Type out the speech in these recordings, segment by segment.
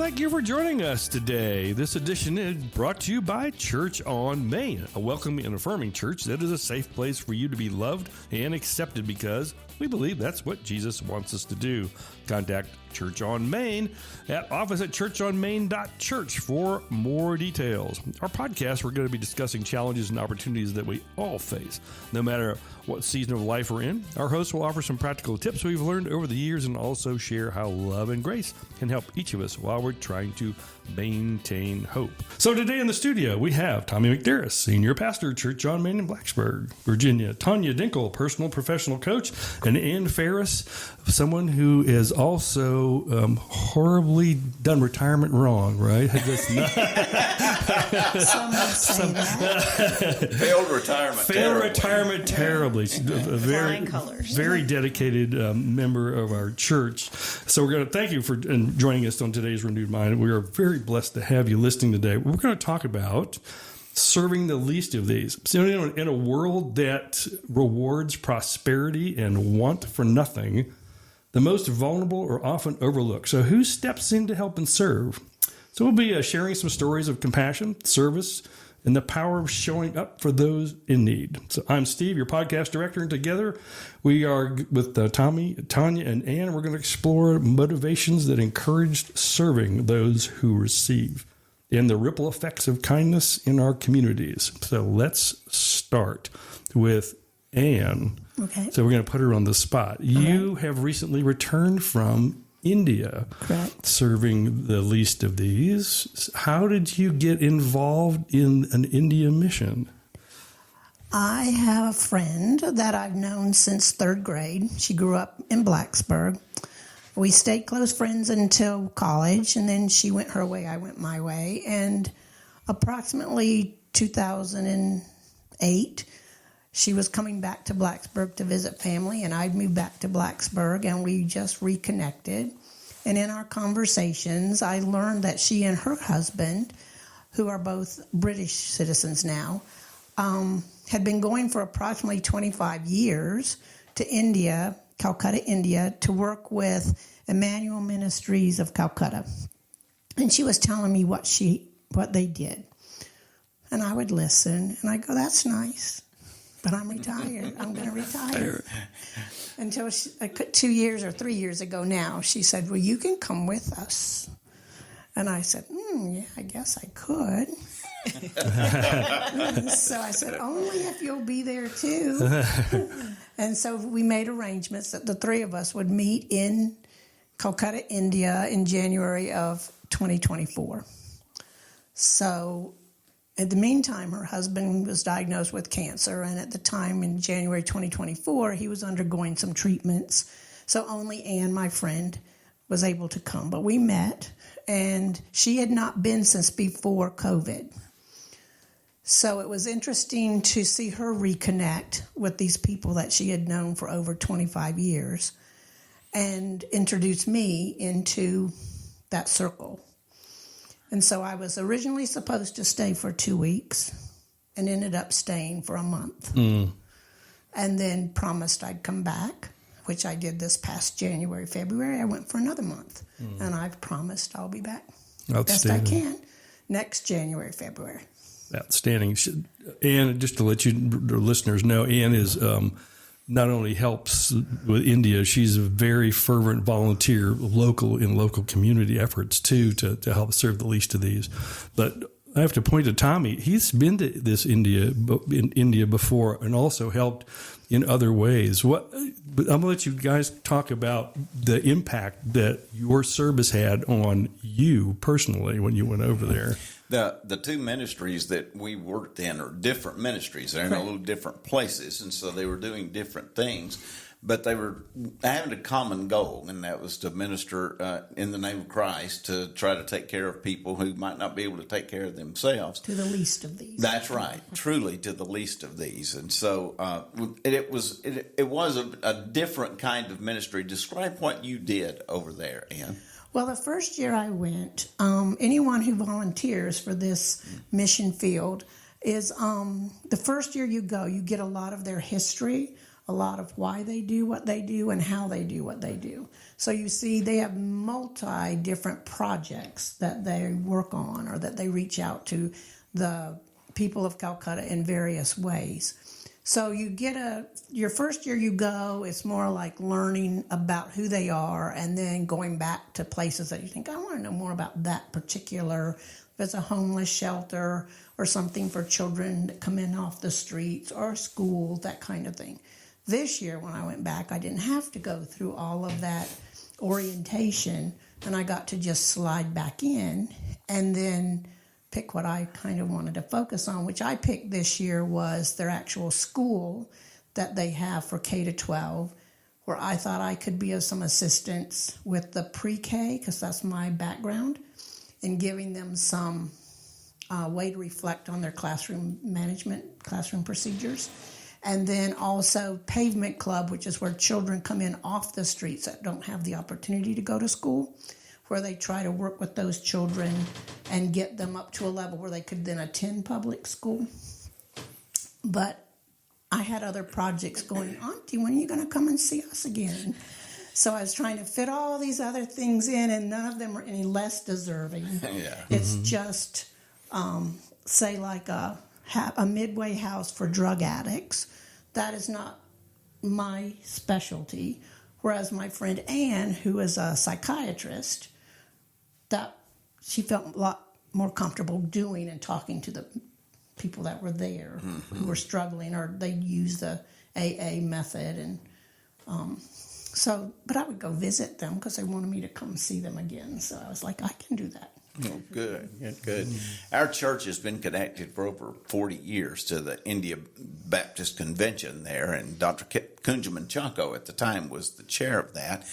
thank you for joining us today. This edition is brought to you by Church on Main, a welcoming and affirming church that is a safe place for you to be loved and accepted because we believe that's what Jesus wants us to do. Contact Church on Main at office at churchonmain.church for more details. Our podcast, we're going to be discussing challenges and opportunities that we all face, no matter what season of life we're in. Our hosts will offer some practical tips we've learned over the years and also share how love and grace can help each of us while we're trying to maintain hope. So today in the studio, we have Tommy McDarris, Senior Pastor, Church on Main in Blacksburg, Virginia, Tonya Dinkle, Personal Professional Coach, and Ann Ferris, someone who is also horribly done retirement wrong, right? Failed retirement terribly. A very dedicated member of our church. So we're going to thank you for joining us on today's Renewed Mind. We are very blessed to have you listening today. We're going to talk about serving the least of these. So, in a world that rewards prosperity and want for nothing, the most vulnerable are often overlooked. So who steps in to help and serve? So we'll be sharing some stories of compassion, service, and the power of showing up for those in need. So I'm Steve, your podcast director, and together we are with Tommy, Tonya, and Anne. We're going to explore motivations that encourage serving those who receive and the ripple effects of kindness in our communities. So let's start with Anne. Okay. So we're going to put her on the spot. You have recently returned from India. Correct. Serving the least of these. How did you get involved in an India mission? I have a friend that I've known since third grade. She grew up in Blacksburg. We stayed close friends until college, and then she went her way, I went my way. And approximately 2008, she was coming back to Blacksburg to visit family, and I'd moved back to Blacksburg, and we just reconnected. And in our conversations, I learned that she and her husband, who are both British citizens now, had been going for approximately 25 years to India, Calcutta, India, to work with Emmanuel Ministries of Calcutta. And she was telling me what they did. And I would listen, and I go, that's nice. But I'm retired. I'm going to retire. Until 2 years or 3 years ago now, she said, well, you can come with us. And I said, yeah, I guess I could. So I said, only if you'll be there too. And so we made arrangements that the three of us would meet in Calcutta, India in January of 2024. So in the meantime, her husband was diagnosed with cancer, and at the time in January 2024, he was undergoing some treatments. So only Anne, my friend, was able to come. But we met, and she had not been since before COVID. So it was interesting to see her reconnect with these people that she had known for over 25 years and introduce me into that circle. And so I was originally supposed to stay for 2 weeks and ended up staying for a month. And then promised I'd come back, which I did this past January, February. I went for another month. And I've promised I'll be back best I can next January, February. Outstanding. Anne, just to let you the listeners know, Anne is not only helps with India, she's a very fervent volunteer in local community efforts too to help serve the least of these. But I have to point to Tommy. He's been to in India before and also helped in other ways. But I'm going to let you guys talk about the impact that your service had on you personally when you went over there. The two ministries that we worked in are different ministries. They're in a little different places, and so they were doing different things. But they were having a common goal, and that was to minister in the name of Christ, to try to take care of people who might not be able to take care of themselves. To the least of these. That's right, truly to the least of these. And so it was a different kind of ministry. Describe what you did over there, Anne. Well, the first year I went, anyone who volunteers for this mission field is the first year you go, you get a lot of their history, a lot of why they do what they do and how they do what they do. So you see, they have multi different projects that they work on or that they reach out to the people of Calcutta in various ways. So you get your first year you go, it's more like learning about who they are and then going back to places that you think, I want to know more about that particular, if it's a homeless shelter or something for children that come in off the streets or school, that kind of thing. This year when I went back, I didn't have to go through all of that orientation, and I got to just slide back in and then pick what I kind of wanted to focus on, which I picked this year was their actual school that they have for K to 12, where I thought I could be of some assistance with the pre-K, because that's my background, and giving them some way to reflect on their classroom management, classroom procedures. And then also Pavement Club, which is where children come in off the streets that don't have the opportunity to go to school, where they try to work with those children and get them up to a level where they could then attend public school. But I had other projects going, Auntie, when are you going to come and see us again? So I was trying to fit all these other things in, and none of them are any less deserving. Yeah. It's just, say, like a midway house for drug addicts. That is not my specialty. Whereas my friend Anne, who is a psychiatrist, that she felt a lot more comfortable doing and talking to the people that were there who were struggling, or they used the AA method. And but I would go visit them because they wanted me to come see them again. So I was like, I can do that. Oh, good. Our church has been connected for over 40 years to the India Baptist Convention there, and Dr. Kunjaman Chako at the time was the chair of that.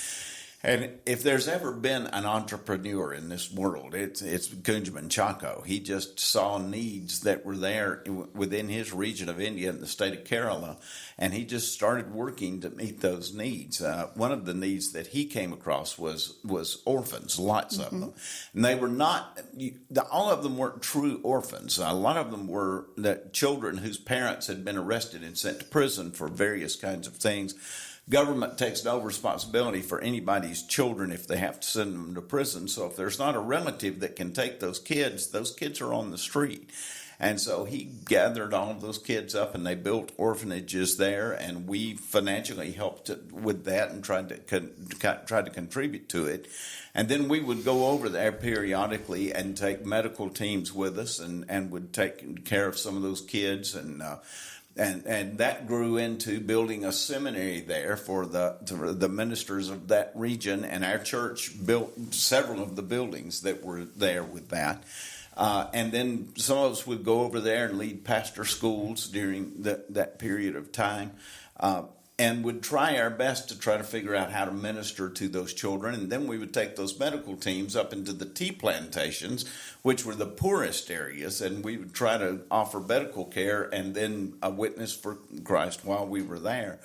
And if there's ever been an entrepreneur in this world, it's Kunjaman Chako. He just saw needs that were there within his region of India in the state of Kerala, and he just started working to meet those needs. One of the needs that he came across was orphans, lots of them. And they were not, all of them weren't true orphans. A lot of them were the children whose parents had been arrested and sent to prison for various kinds of things. Government takes no responsibility for anybody's children if they have to send them to prison. So if there's not a relative that can take those kids are on the street. And so he gathered all of those kids up, and they built orphanages there, and we financially helped with that and tried to contribute to it. And then we would go over there periodically and take medical teams with us, and would take care of some of those kids, and that grew into building a seminary there for the ministers of that region, and our church built several of the buildings that were there with that. And then some of us would go over there and lead pastor schools during that period of time, and would try our best to try to figure out how to minister to those children. And then we would take those medical teams up into the tea plantations, which were the poorest areas, and we would try to offer medical care and then a witness for Christ while we were there.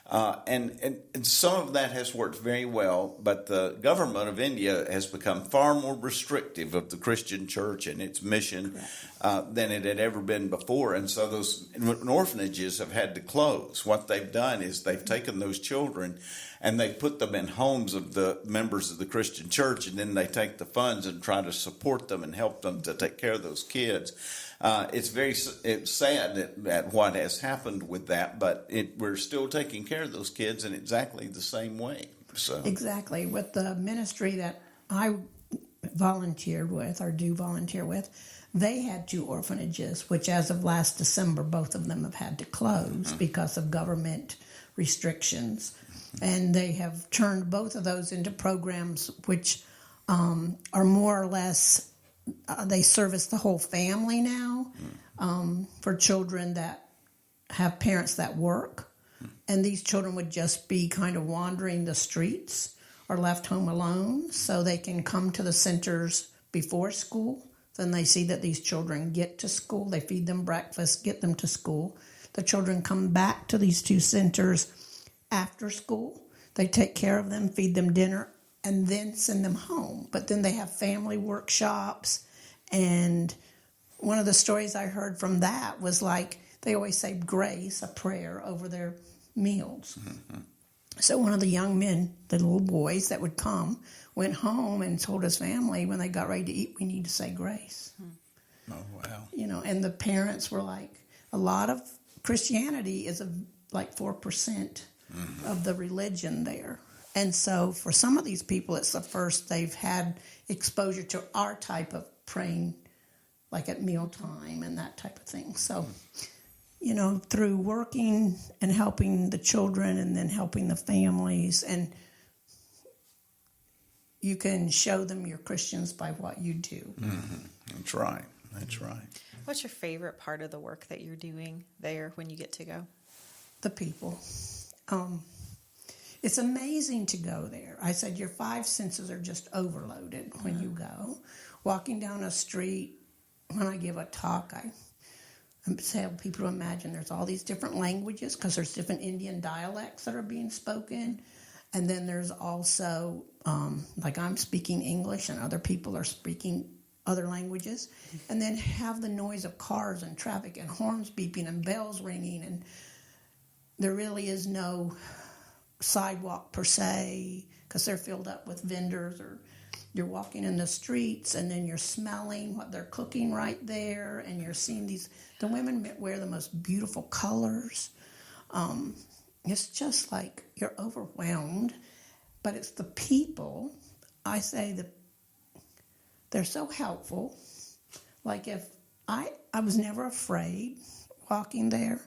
And some of that has worked very well, but the government of India has become far more restrictive of the Christian church and its mission than it had ever been before. And so those orphanages have had to close. What they've done is they've taken those children and they put them in homes of the members of the Christian church, and then they take the funds and try to support them and help them to take care of those kids. It's sad that what has happened with that, but we're still taking care of those kids in exactly the same way. So exactly. With the ministry that I volunteered with, or do volunteer with, they had 2 orphanages, which as of last December, both of them have had to close because of government restrictions. And they have turned both of those into programs which are more or less they service the whole family now for children that have parents that work. And these children would just be kind of wandering the streets or left home alone, so they can come to the centers before school. Then they see that these children get to school. They feed them breakfast, get them to school. The children come back to these 2 centers after school. They take care of them, feed them dinner, and then send them home. But then they have family workshops. And one of the stories I heard from that was like, they always say grace, a prayer over their meals. So one of the young men, the little boys that would come, went home and told his family when they got ready to eat, we need to say grace. Oh, wow. And the parents were like, a lot of Christianity is like 4% of the religion there. And so for some of these people, it's the first they've had exposure to our type of praying, like at mealtime and that type of thing. So, through working and helping the children and then helping the families, and you can show them you're Christians by what you do. That's right. That's right. What's your favorite part of the work that you're doing there when you get to go? The people. It's amazing to go there. I said your 5 senses are just overloaded when you go. Walking down a street, when I give a talk, I tell people to imagine there's all these different languages because there's different Indian dialects that are being spoken. And then there's also, like I'm speaking English and other people are speaking other languages. And then have the noise of cars and traffic and horns beeping and bells ringing. And there really is no sidewalk per se because they're filled up with vendors, or you're walking in the streets and then you're smelling what they're cooking right there, and you're seeing the women wear the most beautiful colors. It's just like you're overwhelmed, but it's the people. I say that they're so helpful. Like if I was never afraid walking there.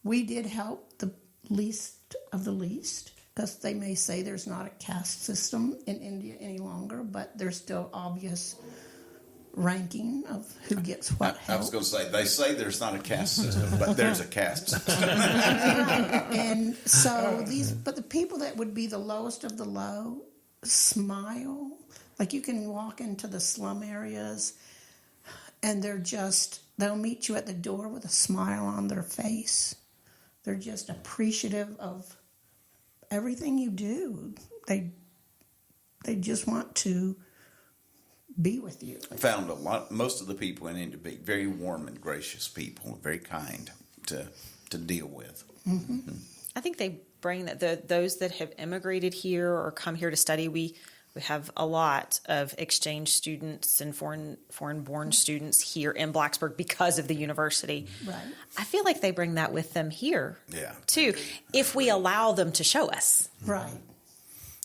We did help the least of the least, because they may say there's not a caste system in India any longer, but there's still obvious ranking of who gets what help. I was going to say, they say there's not a caste system, but there's a caste system. And so but the people that would be the lowest of the low smile. Like you can walk into the slum areas and they'll meet you at the door with a smile on their face. They're just appreciative of everything you do. They just want to be with you. I found most of the people in India to be very warm and gracious people, very kind to deal with. Mm-hmm. I think they bring that those that have immigrated here or come here to study. We have a lot of exchange students and foreign-born students here in Blacksburg because of the university. Right. I feel like they bring that with them here, too, Indeed. if we allow them to show us. Right.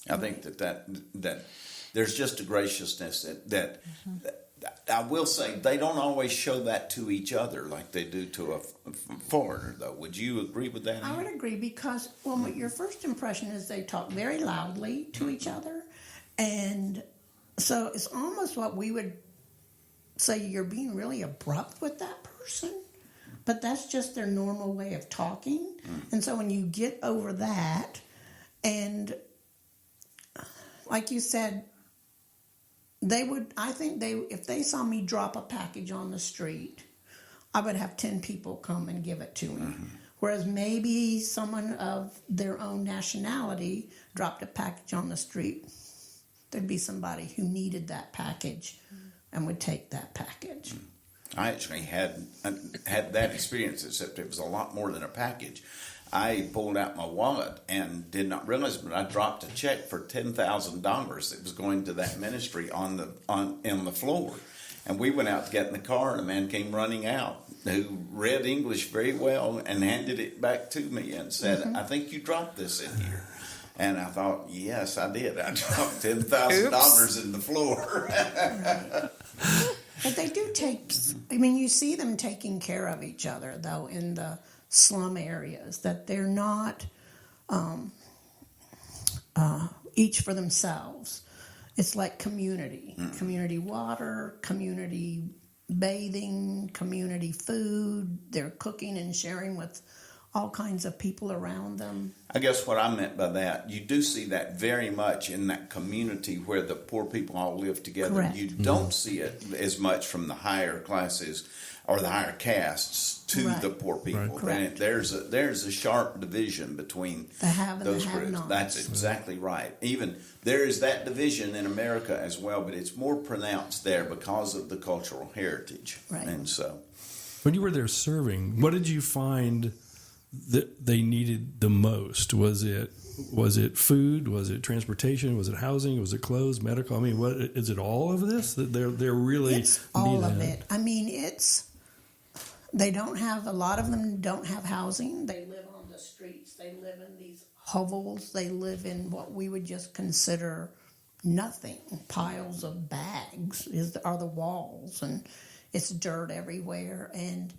I think that there's just a graciousness that I will say they don't always show that to each other like they do to a foreigner, though. Would you agree with that? I would agree because, your first impression is they talk very loudly to each other. And so it's almost what we would say you're being really abrupt with that person. But that's just their normal way of talking. And so when you get over that, and like you said, if they saw me drop a package on the street, I would have 10 people come and give it to me. Whereas maybe someone of their own nationality dropped a package on the street, there'd be somebody who needed that package and would take that package. I actually had that experience, except it was a lot more than a package. I pulled out my wallet and did not realize, but I dropped a check for $10,000 that was going to that ministry on the floor. And we went out to get in the car, and a man came running out who read English very well and handed it back to me and said, I think you dropped this in here. And I thought, yes, I did. I dropped $10,000 in the floor. But they do you see them taking care of each other, though, in the slum areas, that they're not each for themselves. It's like community water, community bathing, community food. They're cooking and sharing with all kinds of people around them. I guess what I meant by that, you do see that very much in that community where the poor people all live together. Correct. You don't see it as much from the higher classes or the higher castes to the poor people. Correct. And there's a sharp division between The have and those the groups. have-nots. That's exactly right. Even there is that division in America as well, but it's more pronounced there because of the cultural heritage. Right. And so When you were there serving, what did you find that they needed the most? Was it food? Was it transportation? Was it housing? Was it clothes? Medical? I mean, what is it? All of this that they're really it's all of it. I mean, they don't have, a lot of them don't have housing. They live on the streets. They live in these hovels. They live in what we would just consider nothing. Piles of bags are the walls, and it's dirt everywhere. And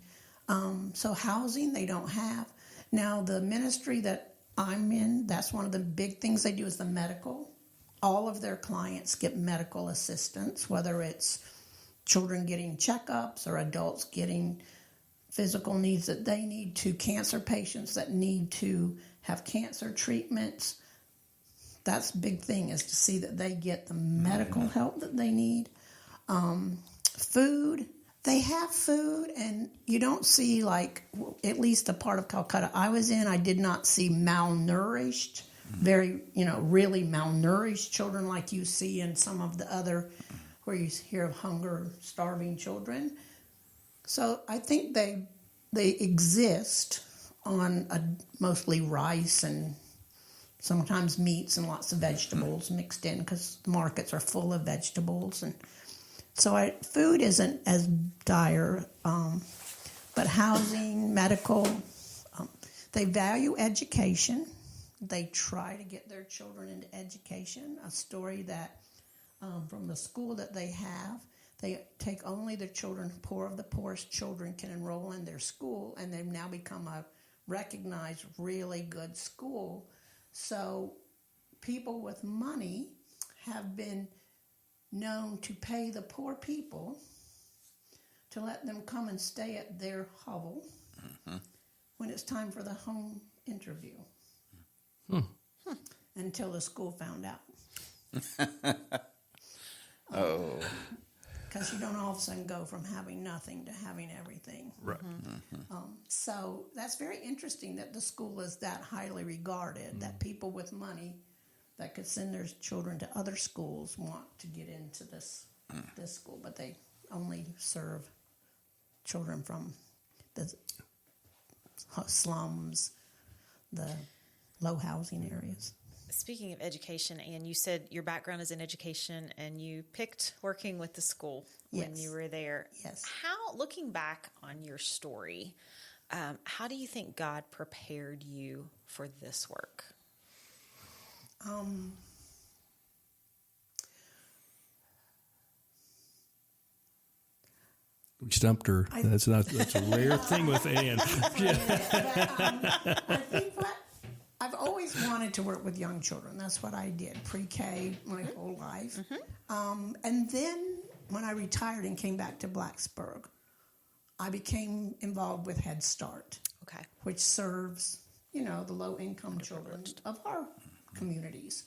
so housing they don't have. Now, the ministry that I'm in, that's one of the big things they do is the medical. All of their clients get medical assistance, whether it's children getting checkups or adults getting physical needs that they need, to cancer patients that need to have cancer treatments. That's a big thing, is to see that they get the medical help that they need. Food. They have food, and you don't see, like, at least the part of Calcutta I was in, I did not see malnourished, very, really malnourished children like you see in some of the other, where you hear of hunger, starving children. So I think they exist on mostly rice and sometimes meats and lots of vegetables mixed in, because the markets are full of vegetables. And so food isn't as dire, but housing, medical, they value education. They try to get their children into education. A story that from the school that they have, they take only the children, poor of the poorest children can enroll in their school, and they've now become a recognized really good school. So people with money have been known to pay the poor people to let them come and stay at their hovel when it's time for the home interview. Until the school found out. Oh. Because you don't all of a sudden go from having nothing to having everything. right. So that's very interesting that the school is that highly regarded, that people with money that could send their children to other schools want to get into this school, but they only serve children from the slums, the low housing areas. Speaking of education, Anne, you said your background is in education and you picked working with the school when you were there. Yes. How, looking back on your story, how do you think God prepared you for this work? We stumped her. That's a rare thing with Anne. I think I've always wanted to work with young children. That's what I did, pre-K my whole life. And then when I retired and came back to Blacksburg, I became involved with Head Start, which serves, the low-income children of our communities.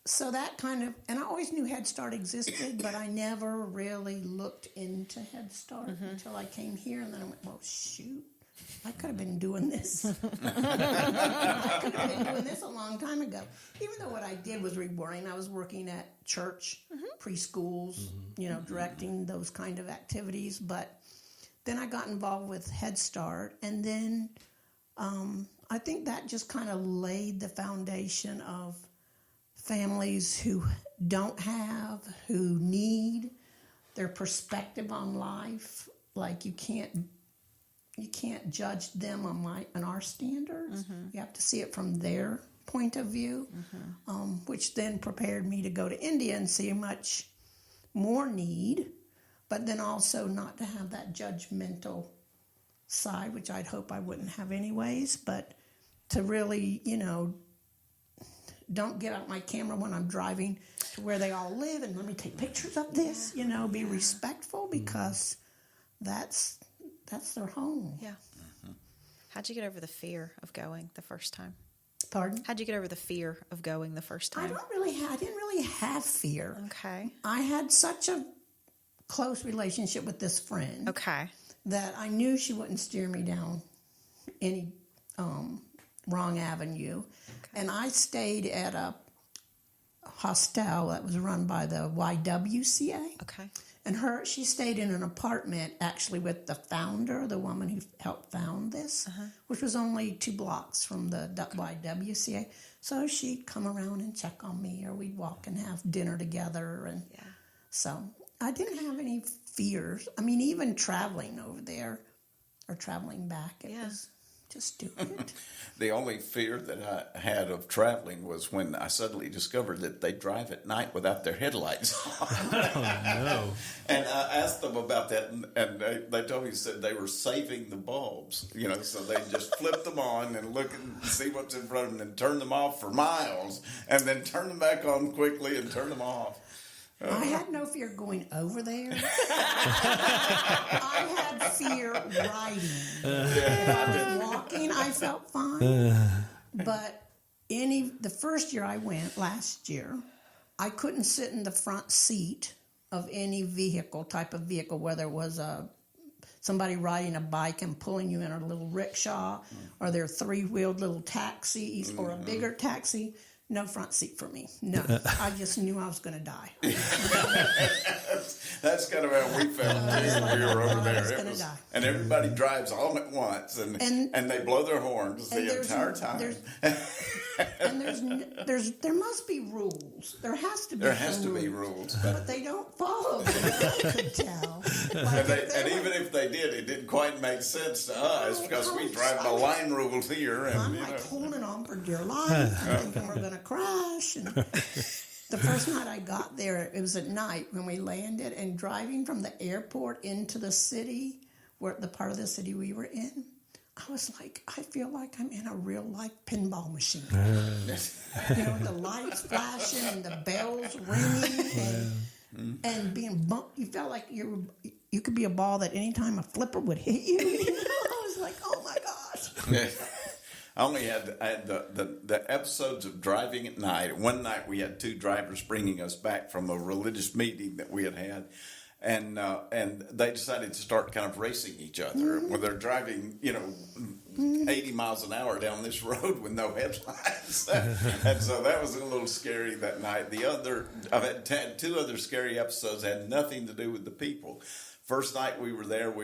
So that kind of, and I always knew Head Start existed, but I never really looked into Head Start until I came here, and then I went, well, shoot. I could have been doing this. I could have been doing this a long time ago. Even though what I did was rewarding. I was working at church, preschools, directing those kind of activities. But then I got involved with Head Start. And then I think that just kind of laid the foundation of families who don't have, who need, their perspective on life. Like you can't judge them on our standards. You have to see it from their point of view, which then prepared me to go to India and see much more need, but then also not to have that judgmental side, which I'd hope I wouldn't have anyways, but to really, don't get out my camera when I'm driving to where they all live and let me take pictures of this, be respectful, because that's their home. Yeah. How'd you get over the fear of going the first time? Pardon? How'd you get over the fear of going the first time? I didn't really have fear. Okay. I had such a close relationship with this friend. Okay. That I knew she wouldn't steer me down any wrong avenue. Okay. And I stayed at a hostel that was run by the YWCA. Okay. And she stayed in an apartment actually with the founder, the woman who helped found this, which was only 2 blocks from the YWCA. So she'd come around and check on me, or we'd walk and have dinner together. And so I didn't have any fears. I mean, even traveling over there or traveling back, it was just stupid. The only fear that I had of traveling was when I suddenly discovered that they drive at night without their headlights on. Oh, no. And I asked them about that, and they told me, said they were saving the bulbs, so they just flip them on and look and see what's in front of them and turn them off for miles, and then turn them back on quickly and turn them off. I had no fear going over there. I had fear riding. If I was walking, I felt fine. But the first year I went, last year, I couldn't sit in the front seat of any type of vehicle, whether it was somebody riding a bike and pulling you in a little rickshaw, or their 3-wheeled little taxis, or a bigger taxi. No front seat for me. No. I just knew I was going to die. That's kind of how we felt when we were over there. I was going to die. And everybody drives all at once, and they blow their horns the entire time. There must be rules. There has to be. There has to be rules, but they don't follow them. I could tell. And even if they did, it didn't quite make sense to us because we drive the line rules here. And, I'm holding on for dear life. I'm thinking we're going to crash. And the first night I got there, it was at night when we landed, and driving from the airport into the city, the part of the city we were in, I was like, I feel like I'm in a real-life pinball machine. The lights flashing and the bells ringing and being bumped. You felt like you could be a ball that any time a flipper would hit you. I was like, oh, my gosh. I had the episodes of driving at night. One night we had 2 drivers bringing us back from a religious meeting that we had. And they decided to start kind of racing each other when they're driving, 80 miles an hour down this road with no headlights. And so that was a little scary that night. I've had 2 other scary episodes that had nothing to do with the people. First night we were there,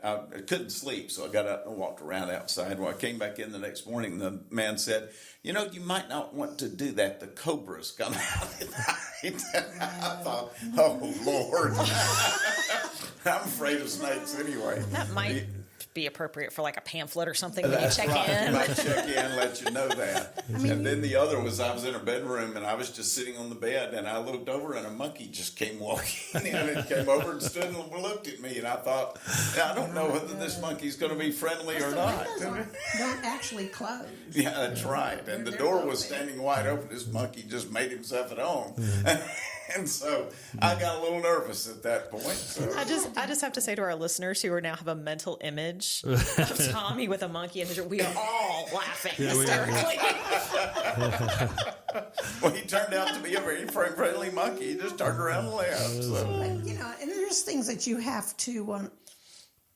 I couldn't sleep, so I got up and walked around outside. When I came back in the next morning, the man said, you might not want to do that. The cobras come out at night. I thought, oh, Lord. I'm afraid of snakes anyway. That might be appropriate for like a pamphlet or something when you check in. You might check in, let you know that. And then the other was I was in a bedroom and I was just sitting on the bed and I looked over and a monkey just came walking in and came over and stood and looked at me and I thought, I don't know whether this monkey's going to be friendly or not. Don't actually close. Yeah, that's right. And the door was standing wide open. This monkey just made himself at home. And so I got a little nervous at that point. So. I just have to say to our listeners who now have a mental image of Tommy with a monkey in his room, we are all laughing hysterically. Well, he turned out to be a very friendly monkey. He just turned around and left. So. And there's things that you have to,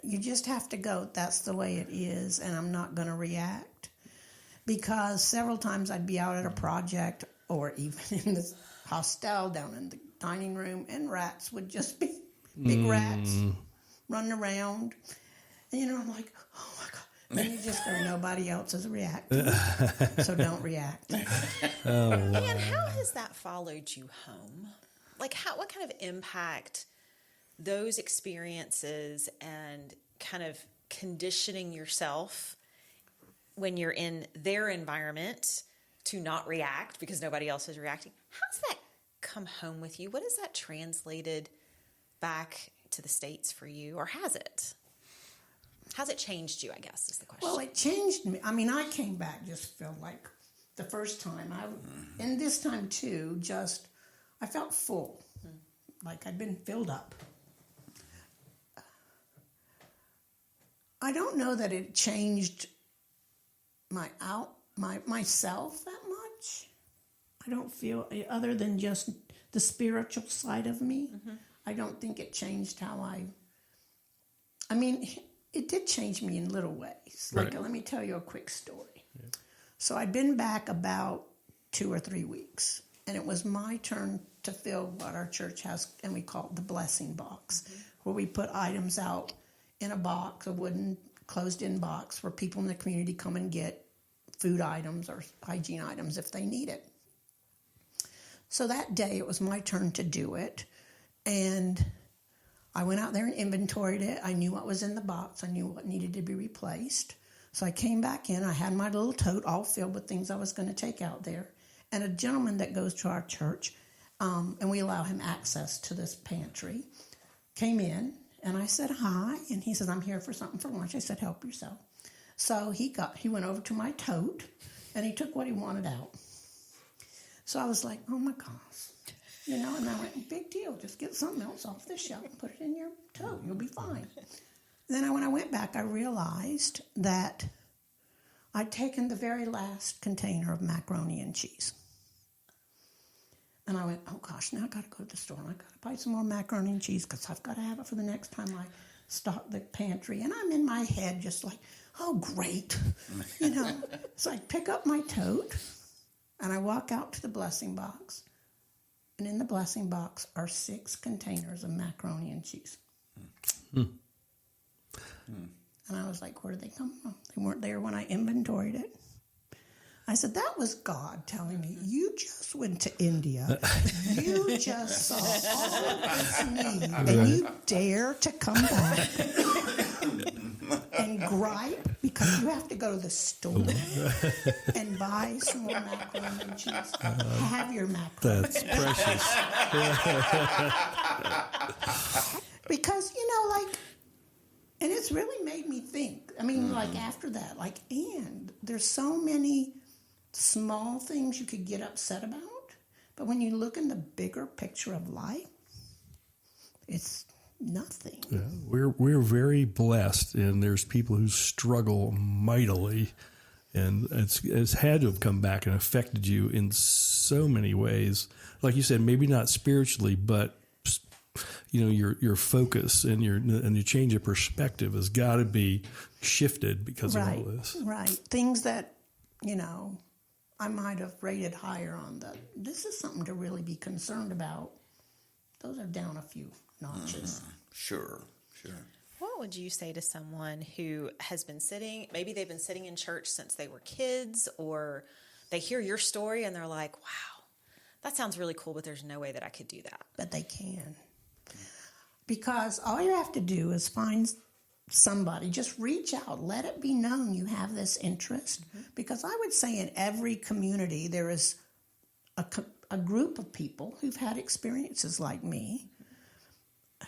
you just have to go, that's the way it is, and I'm not going to react. Because several times I'd be out at a project or even in the hostel down in the dining room, and rats would just be big rats running around. And, I'm like, oh, my God. And then you just go, nobody else is reacting. So don't react. And how has that followed you home? Like, what kind of impact those experiences and kind of conditioning yourself when you're in their environment to not react because nobody else is reacting. How's that come home with you? What has that translated back to the States for you, or has it? How's it changed you, I guess, is the question. Well, it changed me. I mean, I came back just felt like the first time. And this time, too, I felt full, like I'd been filled up. I don't know that it changed myself that much. I don't feel, other than just the spiritual side of me, I don't think it changed how it did change me in little ways. Like, let me tell you a quick story. Yeah. So I'd been back about 2 or 3 weeks, and it was my turn to fill what our church has, and we call it the blessing box, where we put items out in a box, a wooden closed-in box, where people in the community come and get food items or hygiene items if they need it. So that day, it was my turn to do it, and I went out there and inventoried it. I knew what was in the box. I knew what needed to be replaced. So I came back in. I had my little tote all filled with things I was going to take out there. And a gentleman that goes to our church, and we allow him access to this pantry, came in, and I said, hi. And he said, I'm here for something for lunch. I said, help yourself. So he went over to my tote, and he took what he wanted out. So I was like, oh, my gosh. And I went, big deal. Just get something else off the shelf and put it in your tote. You'll be fine. Then when I went back, I realized that I'd taken the very last container of macaroni and cheese. And I went, oh, gosh, now I've got to go to the store, and I've got to buy some more macaroni and cheese because I've got to have it for the next time I stock the pantry. And I'm in my head just like, oh, great. So I pick up my tote, and I walk out to the blessing box. And in the blessing box are 6 containers of macaroni and cheese. And I was like, where did they come from? They weren't there when I inventoried it. I said, that was God telling me, you just went to India. You just saw all of this need, and you dare to come back and gripe because you have to go to the store and buy some more macaroni and cheese. Have your macaroni. That's precious. Because, and it's really made me think. I mean, after that, and there's so many small things you could get upset about, but when you look in the bigger picture of life, it's nothing. Yeah, we're very blessed, and there's people who struggle mightily, and it's had to have come back and affected you in so many ways. Like you said, maybe not spiritually, but your focus and your change of perspective has got to be shifted because of all this. Right. Things that I might have rated higher on this is something to really be concerned about. Those are down a few notches. Sure. What would you say to someone who has been maybe they've been sitting in church since they were kids, or they hear your story and they're like, wow, that sounds really cool, but there's no way that I could do that. But they can. Because all you have to do is find somebody, just reach out, let it be known you have this interest. Because I would say in every community there is a group of people who've had experiences like me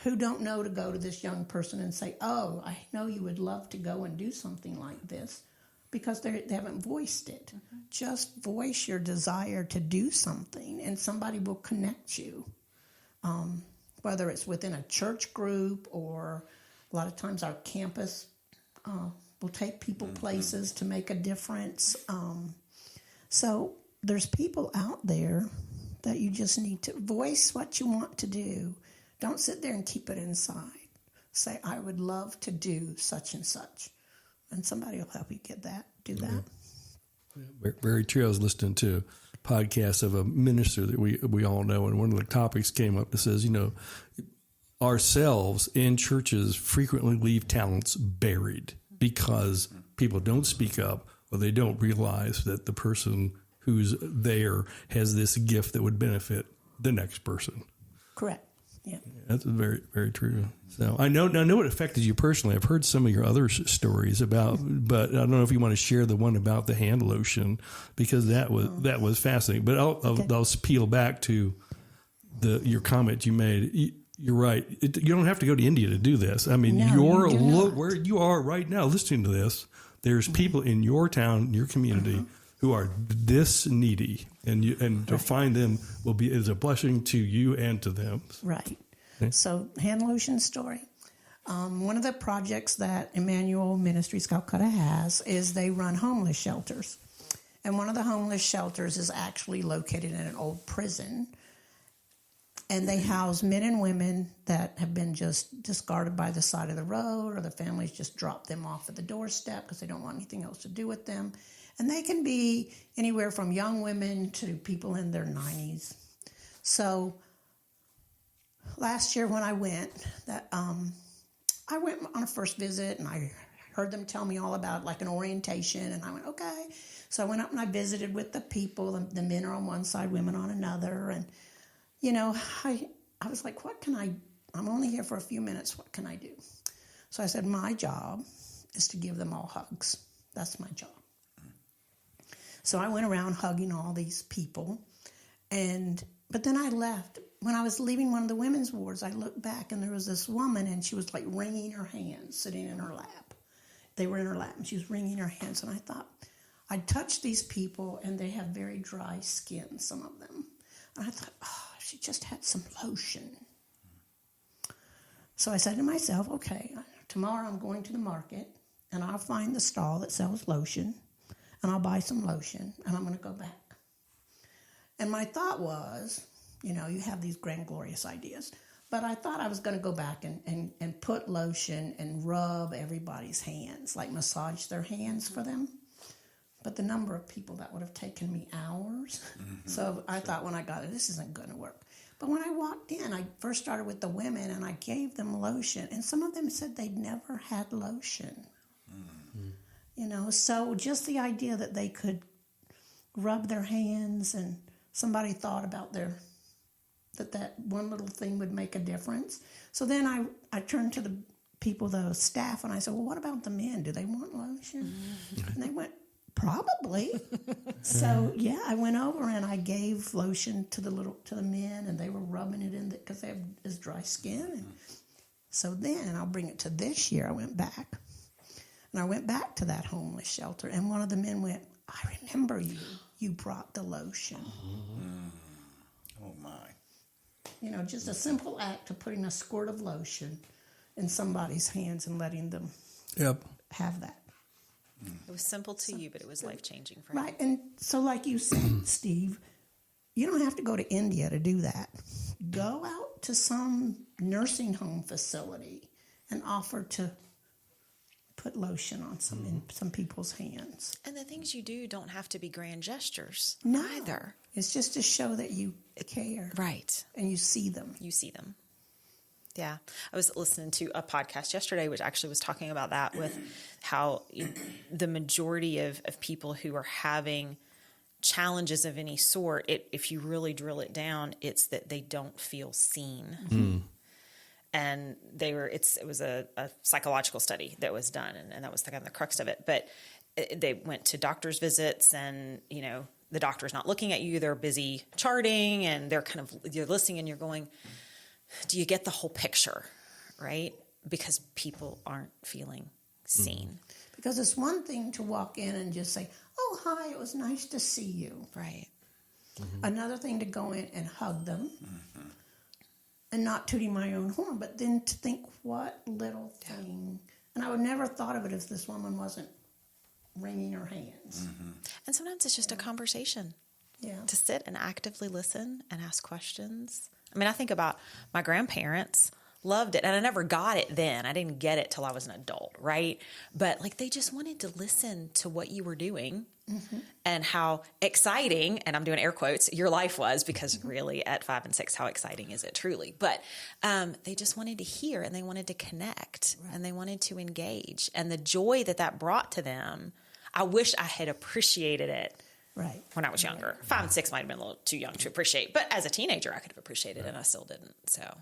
who don't know to go to this young person and say, oh, I know you would love to go and do something like this, because they haven't voiced it. Just voice your desire to do something, and somebody will connect you, whether it's within a church group, or a lot of times our campus will take people places to make a difference. So there's people out there that you just need to voice what you want to do. Don't sit there and keep it inside. Say, I would love to do such and such. And somebody will help you do that. Yeah, very true. I was listening to a podcast of a minister that we all know, and one of the topics came up that says, ourselves in churches frequently leave talents buried because people don't speak up, or they don't realize that the person who's there has this gift that would benefit the next person. Correct. Yeah. That's very, very true. So I know it affected you personally. I've heard some of your other stories about, but I don't know if you want to share the one about the hand lotion, because that was fascinating. But I'll peel back to your comment you made. You're right. You don't have to go to India to do this. I mean, where you are right now listening to this, there's people in your town, your community, who are this needy, and to find them is a blessing to you and to them. Right. Okay. So, hand lotion story. One of the projects that Emmanuel Ministries Calcutta has is they run homeless shelters. And one of the homeless shelters is actually located in an old prison. And they house men and women that have been just discarded by the side of the road, or the families just drop them off at the doorstep because they don't want anything else to do with them. And they can be anywhere from young women to people in their 90s. So last year when I went on a first visit, and I heard them tell me all about like an orientation, and I went, okay. So I went up and I visited with the people. The men are on one side, women on another. And, I was like, I'm only here for a few minutes. What can I do? So I said, my job is to give them all hugs. That's my job. So I went around hugging all these people. But then I left. When I was leaving one of the women's wards, I looked back and there was this woman, and she was like wringing her hands, sitting in her lap. They were in her lap, and she was wringing her hands. And I thought, I touched these people, and they have very dry skin, some of them. And I thought, if she just had some lotion. So I said to myself, okay, tomorrow I'm going to the market, and I'll find the stall that sells lotion, and I'll buy some lotion, and I'm going to go back. And my thought was, you have these grand, glorious ideas. But I thought I was going to go back and put lotion and rub everybody's hands, like massage their hands for them. But the number of people, that would have taken me hours. Mm-hmm. So I thought when I got it, this isn't going to work. But when I walked in, I first started with the women, and I gave them lotion. And some of them said they'd never had lotion. Mm-hmm. So just the idea that they could rub their hands, and somebody thought about that one little thing would make a difference. So then I turned to the people, the staff, and I said, well, what about the men? Do they want lotion? Mm-hmm. And they went, probably. So yeah, I went over and I gave lotion to the men, and they were rubbing it in because they have this dry skin. And so then I'll bring it to this year. I went back, and I went back to that homeless shelter, and one of the men went, I remember you. You brought the lotion. Oh my! Just a simple act of putting a squirt of lotion in somebody's hands and letting them have that. It was simple to you, but it was life-changing for him. Right, and so like you said, Steve, you don't have to go to India to do that. Go out to some nursing home facility and offer to put lotion on some people's hands. And the things you do don't have to be grand gestures either. It's just to show that you care. Right. And you see them. Yeah. I was listening to a podcast yesterday, which actually was talking about that, with how the majority of people who are having challenges of any sort, if you really drill it down, it's that they don't feel seen. Mm-hmm. And it was a psychological study that was done, and that was kind of the crux of it. But they went to doctor's visits, and, the doctor's not looking at you. They're busy charting, and you're listening, and you're going, do you get the whole picture, right? Because people aren't feeling seen. Mm-hmm. Because it's one thing to walk in and just say, oh, hi, it was nice to see you. Right. Mm-hmm. Another thing to go in and hug them. Mm-hmm. And not tooting my own horn, but then to think, what little thing. And I would never thought of it if this woman wasn't wringing her hands. Mm-hmm. And sometimes it's just a conversation. Yeah. To sit and actively listen and ask questions. I mean, I think about my grandparents loved it, and I never got it then. I didn't get it till I was an adult, right? But they just wanted to listen to what you were doing. Mm-hmm. And how exciting, and I'm doing air quotes, your life was, because really at 5 and 6, how exciting is it truly? But they just wanted to hear, and they wanted to connect, and they wanted to engage. And the joy that brought to them, I wish I had appreciated it when I was younger. 5 and 6 might have been a little too young to appreciate, but as a teenager, I could have appreciated it, and I still didn't. So,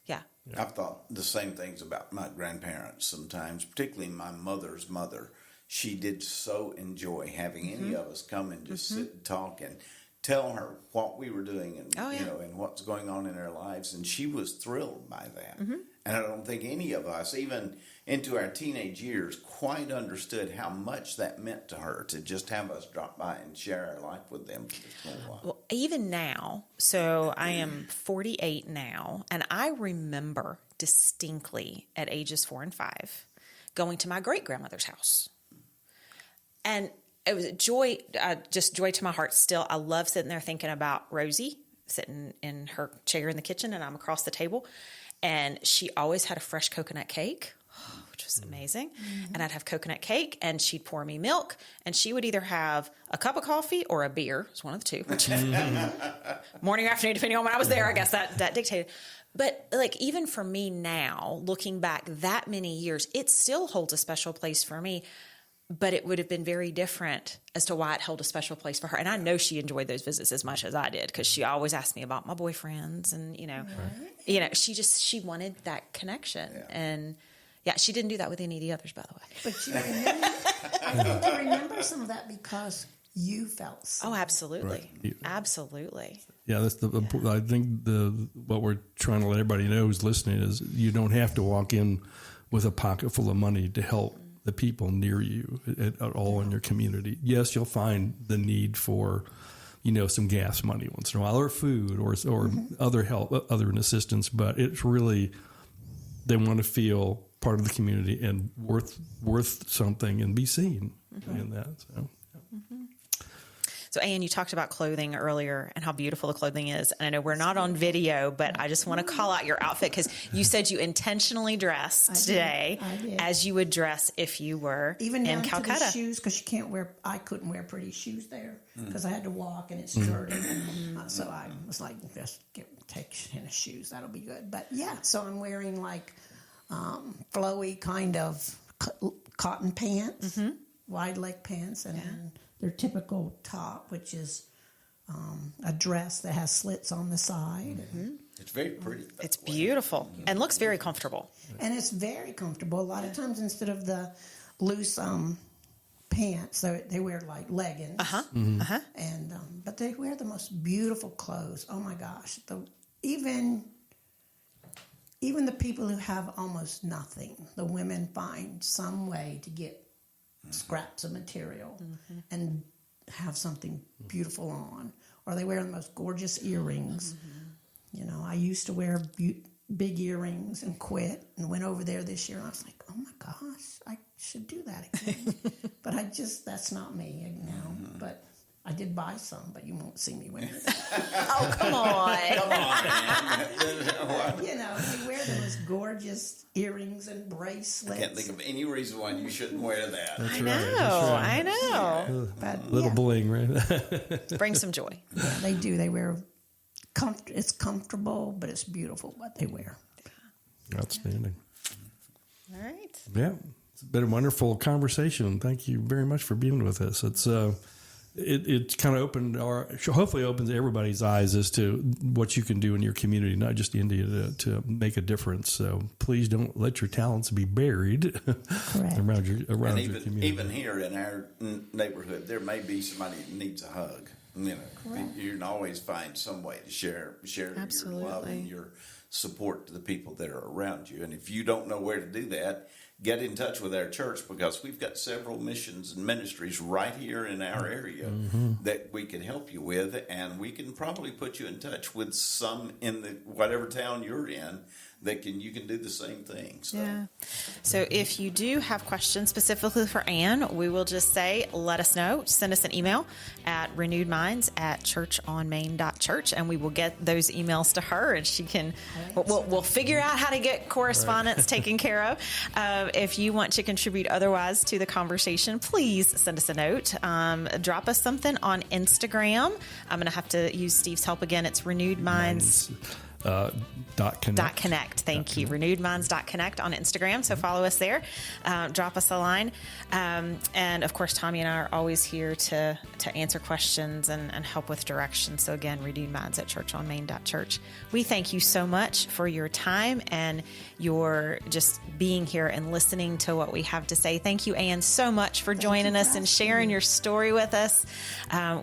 yeah. I've thought the same things about my grandparents sometimes, particularly my mother's mother. She did so enjoy having any of us come and just sit and talk and tell her what we were doing and and what's going on in our lives, and she was thrilled by that. Mm-hmm. And I don't think any of us, even into our teenage years, quite understood how much that meant to her to just have us drop by and share our life with them for just a little while. Well, even now, so I am 48 now, and I remember distinctly at ages 4 and 5 going to my great-grandmother's house. And it was a joy, just joy to my heart still. I love sitting there thinking about Rosie sitting in her chair in the kitchen, and I'm across the table. And she always had a fresh coconut cake. Oh, which was amazing. And I'd have coconut cake, and she'd pour me milk, and she would either have a cup of coffee or a beer. It was one of the two. Which morning or afternoon, depending on when I was there, I guess that dictated. But like, even for me now, looking back that many years, it still holds a special place for me. But it would have been very different as to why it held a special place for her. And I know she enjoyed those visits as much as I did, because she always asked me about my boyfriends, and she wanted that connection. Yeah. And she didn't do that with any of the others, by the way. But you remember, I think you remember some of that because you felt so. Oh, absolutely. Right. Absolutely. Yeah, that's I think what we're trying to let everybody know who's listening is you don't have to walk in with a pocket full of money to help the people near you at all in your community. Yes, you'll find the need for, some gas money once in a while, or food, or other help, other assistance. But it's really, they want to feel part of the community and worth something and be seen in that. So. So, Anne, you talked about clothing earlier and how beautiful the clothing is. And I know we're not on video, but I just want to call out your outfit, because you said you intentionally dressed today as you would dress if you were even in down Calcutta. To the shoes, because I couldn't wear pretty shoes there because I had to walk and it's dirty. So I was like, just take tennis shoes. That'll be good. But so I'm wearing like flowy kind of cotton pants, wide leg pants, and then their typical top, which is a dress that has slits on the side. It's very pretty. It's beautiful and looks very comfortable. And it's very comfortable. A lot of times, instead of the loose pants, they wear like leggings. And but they wear the most beautiful clothes. Oh my gosh! Even the people who have almost nothing, the women find some way to get scraps of material and have something beautiful on, or they wear the most gorgeous earrings. I used to wear big earrings and quit, and went over there this year, and I was like, oh my gosh, I should do that again. But that's not me now. But I did buy some, but you won't see me wearing them. Oh, come on. Come on, man. They wear those gorgeous earrings and bracelets. I can't think of any reason why you shouldn't wear that. That's I know. But, little bling, right? Bring some joy. Yeah, they do. They wear. It's comfortable, but it's beautiful what they wear. Outstanding. All right. Yeah, it's been a wonderful conversation. Thank you very much for being with us. It's kind of hopefully opens everybody's eyes as to what you can do in your community, not just India, to make a difference. So please don't let your talents be buried around your community. Even here in our neighborhood, there may be somebody that needs a hug. You can always find some way to share your love and your support to the people that are around you. And if you don't know where to do that, get in touch with our church, because we've got several missions and ministries right here in our area that we can help you with, and we can probably put you in touch with some in whatever town you're in that you can do the same thing. So if you do have questions specifically for Anne, we will just say, let us know. Send us an email at renewedminds@churchonmain.church, and we will get those emails to her, and she can. We'll figure out how to get correspondence taken care of. If you want to contribute otherwise to the conversation, please send us a note. Drop us something on Instagram. I'm going to have to use Steve's help again. It's Renewed Minds. .connect. Thank you. RenewedMinds.connect on Instagram. So follow us there. Drop us a line. And of course, Tommy and I are always here to answer questions and help with direction. So again, RenewedMinds@churchonmain.church. We thank you so much for your time and your just being here and listening to what we have to say. Thank you, Anne, so much for joining us and sharing your story with us.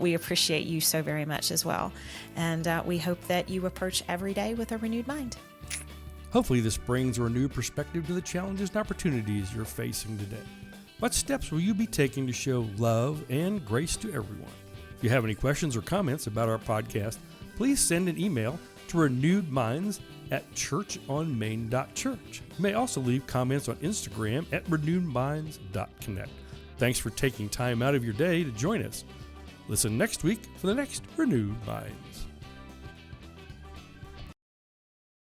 We appreciate you so very much as well. And we hope that you approach every day with a renewed mind. Hopefully this brings a renewed perspective to the challenges and opportunities you're facing today. What steps will you be taking to show love and grace to everyone? If you have any questions or comments about our podcast, please send an email to renewedminds@churchonmain.church. You may also leave comments on Instagram at renewedminds.connect. Thanks for taking time out of your day to join us. Listen next week for the next Renewed Minds.